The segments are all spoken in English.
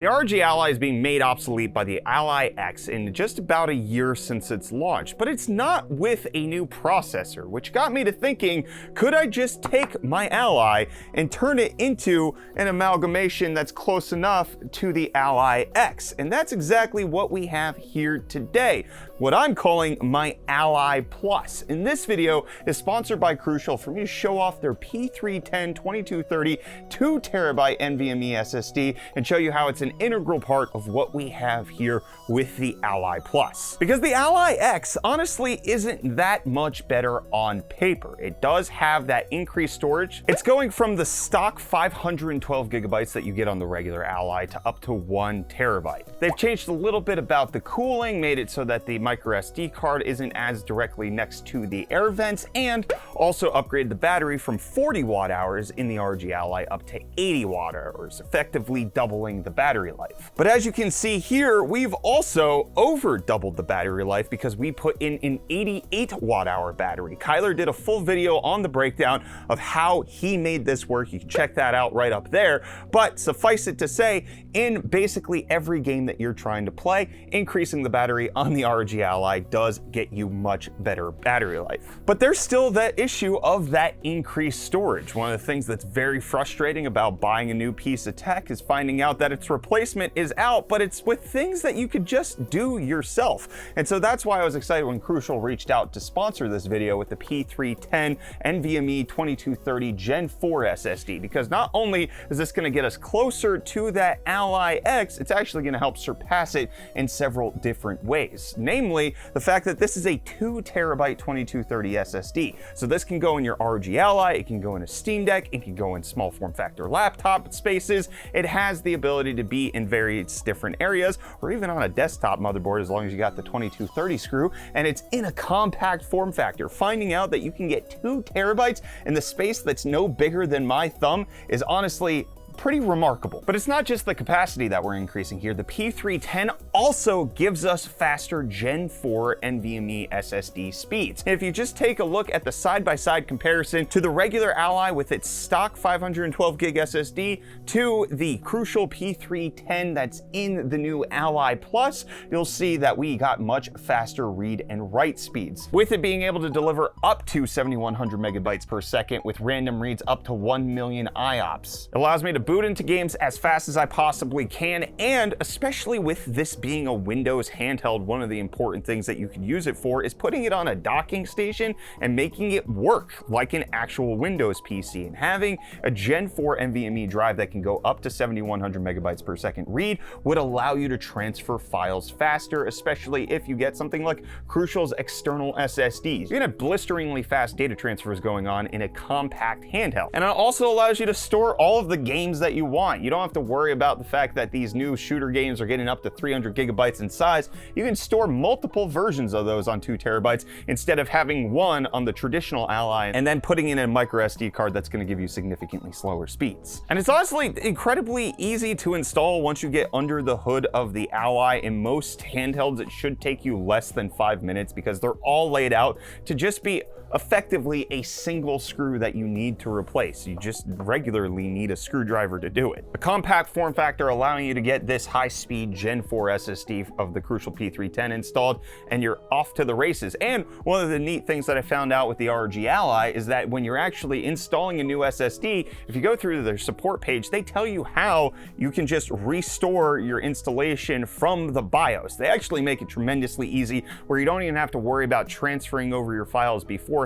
The ROG Ally is being made obsolete by the Ally X in just about a year since its launch, but it's not with a new processor, which got me to thinking, could I just take my Ally and turn it into an amalgamation that's close enough to the Ally X? And that's exactly what we have here today, what I'm calling my Ally Plus. And this video is sponsored by Crucial for me to show off their P310 2230 2TB NVMe SSD and show you how it's an integral part of what we have here with the Ally Plus. Because the Ally X honestly isn't that much better on paper. It does have that increased storage. It's going from the stock 512 gigabytes that you get on the regular Ally to up to 1 terabyte. They've changed a little bit about the cooling, made it so that the micro SD card isn't as directly next to the air vents, and also upgraded the battery from 40 watt hours in the ROG Ally up to 80 watt hours, effectively doubling the battery life. But as you can see here, we've also over doubled the battery life because we put in an 88 watt hour battery. Kyler did a full video on the breakdown of how he made this work. You can check that out right up there. But suffice it to say, in basically every game that you're trying to play, increasing the battery on the ROG Ally does get you much better battery life. But there's still that issue of that increased storage. One of the things that's very frustrating about buying a new piece of tech is finding out that its replacement is out, but it's with things that you could just do yourself. And so that's why I was excited when Crucial reached out to sponsor this video with the P310 NVMe 2230 Gen 4 SSD, because not only is this going to get us closer to that Ally X, it's actually going to help surpass it in several different ways. Namely, the fact that this is a 2 terabyte 2230 SSD. So this can go in your ROG Ally, it can go in a Steam Deck, it can go in small form factor laptop spaces. It has the ability to be in various different areas, or even on a desktop motherboard as long as you got the 2230 screw, and it's in a compact form factor. Finding out that you can get 2 terabytes in the space that's no bigger than my thumb is honestly pretty remarkable. But it's not just the capacity that we're increasing here. The P310 also gives us faster Gen 4 NVMe SSD speeds. And if you just take a look at the side-by-side comparison to the regular Ally with its stock 512 gig SSD to the Crucial P310 that's in the new Ally Plus, you'll see that we got much faster read and write speeds, with it being able to deliver up to 7,100 megabytes per second with random reads up to 1 million IOPS. It allows me to boot into games as fast as I possibly can, and especially with this being a Windows handheld, one of the important things that you can use it for is putting it on a docking station and making it work like an actual Windows PC. And having a Gen 4 NVMe drive that can go up to 7,100 megabytes per second read would allow you to transfer files faster, especially if you get something like Crucial's external SSDs. You can have blisteringly fast data transfers going on in a compact handheld. And it also allows you to store all of the games that you want. You don't have to worry about the fact that these new shooter games are getting up to 300 gigabytes in size. You can store multiple versions of those on 2 terabytes instead of having one on the traditional Ally and then putting in a micro SD card that's going to give you significantly slower speeds. And it's honestly incredibly easy to install once you get under the hood of the Ally. In most handhelds, it should take you less than 5 minutes because they're all laid out to just be effectively a single screw that you need to replace. You just regularly need a screwdriver to do it. A compact form factor allowing you to get this high-speed Gen 4 SSD of the Crucial P310 installed, and you're off to the races. And one of the neat things that I found out with the ROG Ally is that when you're actually installing a new SSD, if you go through their support page, they tell you how you can just restore your installation from the BIOS. They actually make it tremendously easy where you don't even have to worry about transferring over your files beforehand.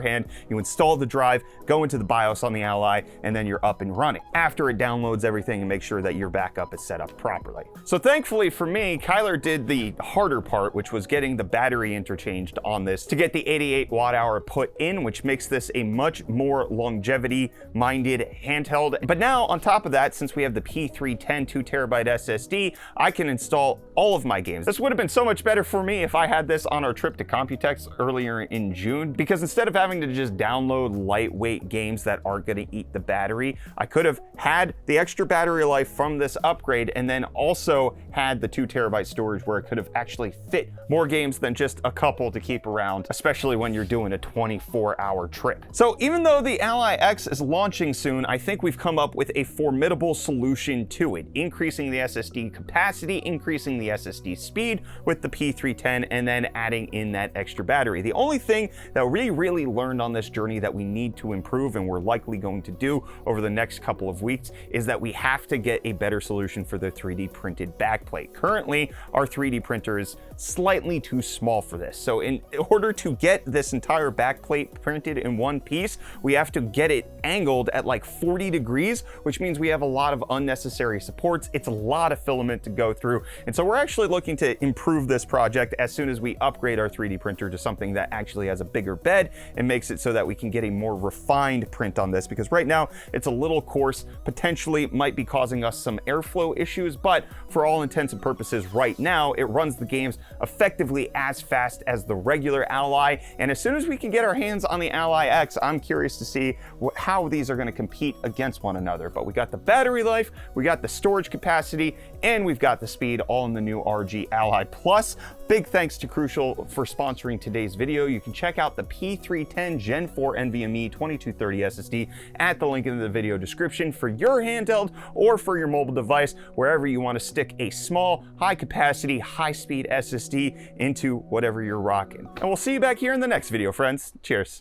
You install the drive, go into the BIOS on the Ally, and then you're up and running after it downloads everything and makes sure that your backup is set up properly. So thankfully for me, Kyler did the harder part, which was getting the battery interchanged on this to get the 88 watt hour put in, which makes this a much more longevity minded handheld. But now on top of that, since we have the P310 2 terabyte SSD, I can install all of my games. This would have been so much better for me if I had this on our trip to Computex earlier in June, because instead of having to just download lightweight games that aren't going to eat the battery, I could have had the the extra battery life from this upgrade, and then also had the 2 terabyte storage where it could have actually fit more games than just a couple to keep around, especially when you're doing a 24-hour trip. So even though the Ally X is launching soon, I think we've come up with a formidable solution to it, increasing the SSD capacity, increasing the SSD speed with the P310, and then adding in that extra battery. The only thing that we really learned on this journey that we need to improve, and we're likely going to do over the next couple of weeks, is that we have to get a better solution for the 3D printed backplate. Currently, our 3D printer is slightly too small for this. So in order to get this entire backplate printed in one piece, we have to get it angled at like 40 degrees, which means we have a lot of unnecessary supports. It's a lot of filament to go through. And so we're actually looking to improve this project as soon as we upgrade our 3D printer to something that actually has a bigger bed and makes it so that we can get a more refined print on this, because right now it's a little coarse, potentially might be causing us some airflow issues, but for all intents and purposes right now, it runs the games effectively as fast as the regular Ally. And as soon as we can get our hands on the Ally X, I'm curious to see how these are going to compete against one another. But we got the battery life, we got the storage capacity, and we've got the speed all in the new ROG Ally Plus. Big thanks to Crucial for sponsoring today's video. You can check out the P310 Gen 4 NVMe 2230 SSD at the link in the video description for your handheld or for your mobile device, wherever you want to stick a small, high capacity, high speed SSD into whatever you're rocking. And we'll see you back here in the next video, friends. Cheers.